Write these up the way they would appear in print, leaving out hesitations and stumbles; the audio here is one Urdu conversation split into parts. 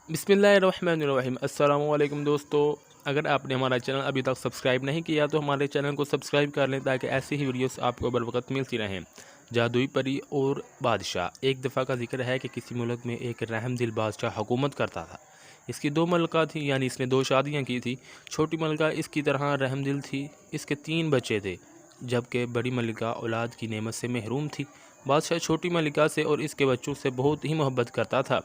بسم اللہ الرحمن الرحیم۔ السلام علیکم دوستو، اگر آپ نے ہمارا چینل ابھی تک سبسکرائب نہیں کیا تو ہمارے چینل کو سبسکرائب کر لیں تاکہ ایسی ہی ویڈیوز آپ کو بر وقت ملتی رہیں۔ جادوئی پری اور بادشاہ۔ ایک دفعہ کا ذکر ہے کہ کسی ملک میں ایک رحم دل بادشاہ حکومت کرتا تھا۔ اس کی 2 ملکہ تھیں، یعنی اس نے 2 شادیاں کی تھی۔ چھوٹی ملکہ اس کی طرح رحم دل تھی۔ اس کے 3 بچے تھے، جبکہ بڑی ملکہ اولاد کی نعمت سے محروم تھی۔ بادشاہ چھوٹی ملکہ سے اور اس کے بچوں سے بہت ہی محبت کرتا تھا،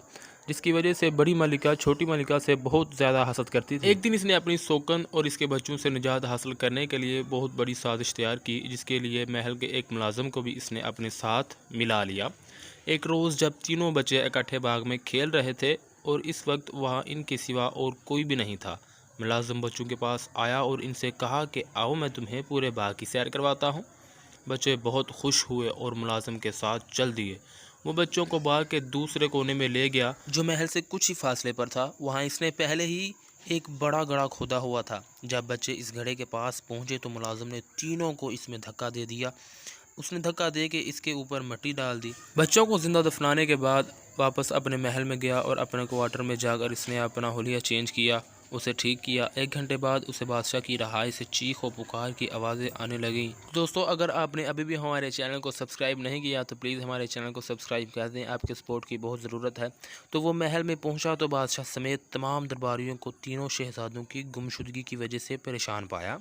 جس کی وجہ سے بڑی ملکہ چھوٹی ملکہ سے بہت زیادہ حسد کرتی تھی۔ ایک دن اس نے اپنی سوکن اور اس کے بچوں سے نجات حاصل کرنے کے لیے بہت بڑی سازش تیار کی، جس کے لیے محل کے ایک ملازم کو بھی اس نے اپنے ساتھ ملا لیا۔ ایک روز جب تینوں بچے اکٹھے باغ میں کھیل رہے تھے اور اس وقت وہاں ان کے سوا اور کوئی بھی نہیں تھا، ملازم بچوں کے پاس آیا اور ان سے کہا کہ آؤ میں تمہیں پورے باغ کی سیر کرواتا ہوں۔ بچے بہت خوش ہوئے اور ملازم کے ساتھ چل دیے۔ وہ بچوں کو باغ کے دوسرے کونے میں لے گیا، جو محل سے کچھ ہی فاصلے پر تھا۔ وہاں اس نے پہلے ہی ایک بڑا گڑھا کھودا ہوا تھا۔ جب بچے اس گڑھے کے پاس پہنچے تو ملازم نے تینوں کو اس میں دھکا دے دیا۔ اس نے دھکا دے کے اس کے اوپر مٹی ڈال دی۔ بچوں کو زندہ دفنانے کے بعد واپس اپنے محل میں گیا اور اپنے کوارٹر میں جا کر اس نے اپنا حلیہ چینج کیا، اسے ٹھیک کیا۔ 1 گھنٹے بعد اسے بادشاہ کی رہائی سے چیخ و پکار کی آوازیں آنے لگیں۔ دوستو، اگر آپ نے ابھی بھی ہمارے چینل کو سبسکرائب نہیں کیا تو پلیز ہمارے چینل کو سبسکرائب کر دیں، آپ کے سپورٹ کی بہت ضرورت ہے۔ تو وہ محل میں پہنچا تو بادشاہ سمیت تمام درباریوں کو تینوں شہزادوں کی گمشدگی کی وجہ سے پریشان پایا،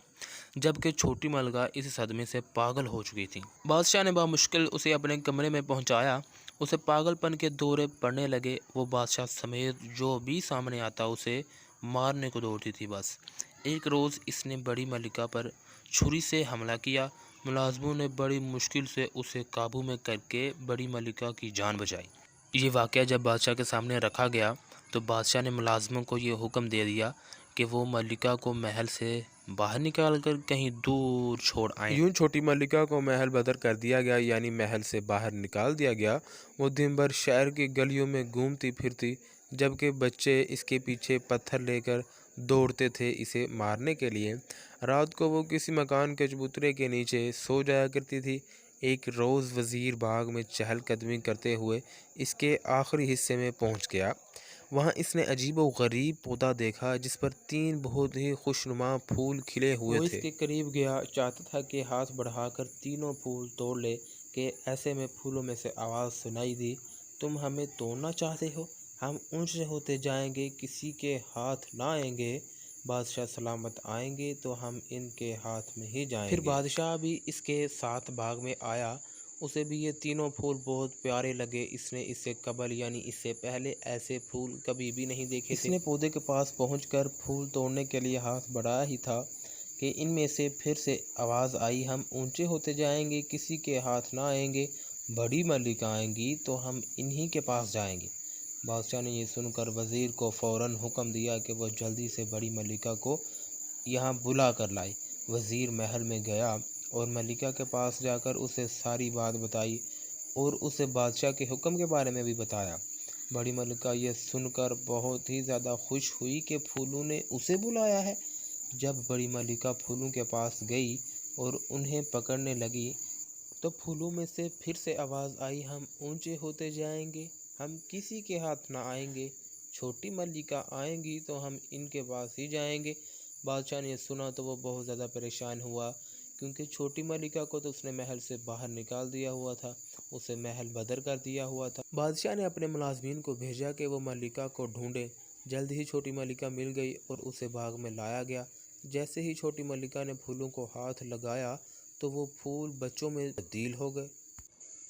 جبکہ چھوٹی ملکہ اس صدمے سے پاگل ہو چکی تھی۔ بادشاہ نے بامشکل اسے اپنے کمرے میں پہنچایا۔ اسے پاگل پن کے دورے پڑنے لگے۔ وہ بادشاہ سمیت جو بھی سامنے آتا اسے مارنے کو دوڑتی تھی بس۔ ایک روز اس نے بڑی ملکہ پر چھری سے حملہ کیا۔ ملازموں نے بڑی مشکل سے اسے قابو میں کر کے بڑی ملکہ کی جان بچائی۔ یہ واقعہ جب بادشاہ کے سامنے رکھا گیا تو بادشاہ نے ملازموں کو یہ حکم دے دیا کہ وہ ملکہ کو محل سے باہر نکال کر کہیں دور چھوڑ آئیں۔ یوں چھوٹی ملکہ کو محل بدر کر دیا گیا، یعنی محل سے باہر نکال دیا گیا۔ وہ دن بھر شہر کی گلیوں میں گھومتی پھرتی، جبکہ بچے اس کے پیچھے پتھر لے کر دوڑتے تھے اسے مارنے کے لیے۔ رات کو وہ کسی مکان کے چبوترے کے نیچے سو جایا کرتی تھی۔ ایک روز وزیر باغ میں چہل قدمی کرتے ہوئے اس کے آخری حصے میں پہنچ گیا۔ وہاں اس نے عجیب و غریب پودا دیکھا جس پر 3 بہت ہی خوشنما پھول کھلے ہوئے تھے۔ وہ اس کے قریب گیا، چاہتا تھا کہ ہاتھ بڑھا کر تینوں پھول توڑ لے کہ ایسے میں پھولوں میں سے آواز سنائی دی، تم ہمیں توڑنا چاہتے ہو؟ ہم اونچے ہوتے جائیں گے، کسی کے ہاتھ نہ آئیں گے۔ بادشاہ سلامت آئیں گے تو ہم ان کے ہاتھ میں ہی جائیں گے۔ پھر بادشاہ بھی اس کے ساتھ باغ میں آیا۔ اسے بھی یہ تینوں پھول بہت پیارے لگے۔ اس نے اس سے قبل یعنی اس سے پہلے ایسے پھول کبھی بھی نہیں دیکھے تھے۔ اس نے پودے کے پاس پہنچ کر پھول توڑنے کے لیے ہاتھ بڑھایا ہی تھا کہ ان میں سے پھر سے آواز آئی، ہم اونچے ہوتے جائیں گے، کسی کے ہاتھ نہ آئیں گے، بڑی ملکہ آئیں گی تو ہم انہی کے پاس جائیں گے۔ بادشاہ نے یہ سن کر وزیر کو فوراً حکم دیا کہ وہ جلدی سے بڑی ملکہ کو یہاں بلا کر لائے۔ وزیر محل میں گیا اور ملکہ کے پاس جا کر اسے ساری بات بتائی اور اسے بادشاہ کے حکم کے بارے میں بھی بتایا۔ بڑی ملکہ یہ سن کر بہت ہی زیادہ خوش ہوئی کہ پھولوں نے اسے بلایا ہے۔ جب بڑی ملکہ پھولوں کے پاس گئی اور انہیں پکڑنے لگی تو پھولوں میں سے پھر سے آواز آئی، ہم اونچے ہوتے جائیں گے، ہم کسی کے ہاتھ نہ آئیں گے، چھوٹی ملکہ آئیں گی تو ہم ان کے پاس ہی جائیں گے۔ بادشاہ نے یہ سنا تو وہ بہت زیادہ پریشان ہوا، کیونکہ چھوٹی ملکہ کو تو اس نے محل سے باہر نکال دیا ہوا تھا، اسے محل بدر کر دیا ہوا تھا۔ بادشاہ نے اپنے ملازمین کو بھیجا کہ وہ ملکہ کو ڈھونڈیں۔ جلد ہی چھوٹی ملکہ مل گئی اور اسے باغ میں لایا گیا۔ جیسے ہی چھوٹی ملکہ نے پھولوں کو ہاتھ لگایا تو وہ پھول بچوں میں تبدیل ہو گئے۔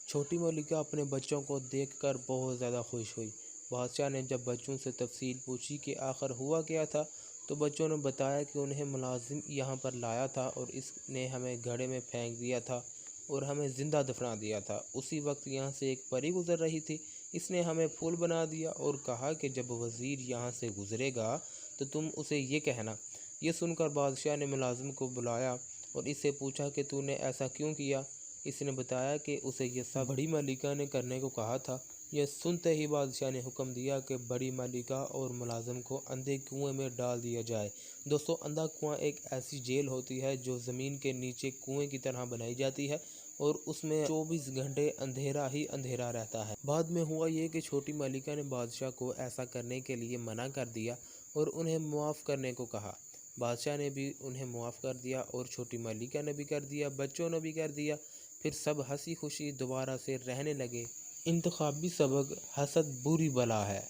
چھوٹی ملکہ اپنے بچوں کو دیکھ کر بہت زیادہ خوش ہوئی۔ بادشاہ نے جب بچوں سے تفصیل پوچھی کہ آخر ہوا کیا تھا تو بچوں نے بتایا کہ انہیں ملازم یہاں پر لایا تھا اور اس نے ہمیں گڑھے میں پھینک دیا تھا اور ہمیں زندہ دفنا دیا تھا۔ اسی وقت یہاں سے ایک پری گزر رہی تھی، اس نے ہمیں پھول بنا دیا اور کہا کہ جب وزیر یہاں سے گزرے گا تو تم اسے یہ کہنا۔ یہ سن کر بادشاہ نے ملازم کو بلایا اور اس سے پوچھا کہ تو نے ایسا کیوں کیا؟ اس نے بتایا کہ اسے یہ سب بڑی ملکہ نے کرنے کو کہا تھا۔ یہ سنتے ہی بادشاہ نے حکم دیا کہ بڑی ملکہ اور ملازم کو اندھے کنویں میں ڈال دیا جائے۔ دوستو، اندھا کنواں ایک ایسی جیل ہوتی ہے جو زمین کے نیچے کنویں کی طرح بنائی جاتی ہے اور اس میں 24 گھنٹے اندھیرا ہی اندھیرا رہتا ہے۔ بعد میں ہوا یہ کہ چھوٹی ملکہ نے بادشاہ کو ایسا کرنے کے لیے منع کر دیا اور انہیں معاف کرنے کو کہا۔ بادشاہ نے بھی انہیں معاف کر دیا اور چھوٹی ملکہ نے بھی کر دیا، بچوں نے بھی کر دیا۔ پھر سب ہنسی خوشی دوبارہ سے رہنے لگے۔ انتخابی سبق: حسد بری بلا ہے۔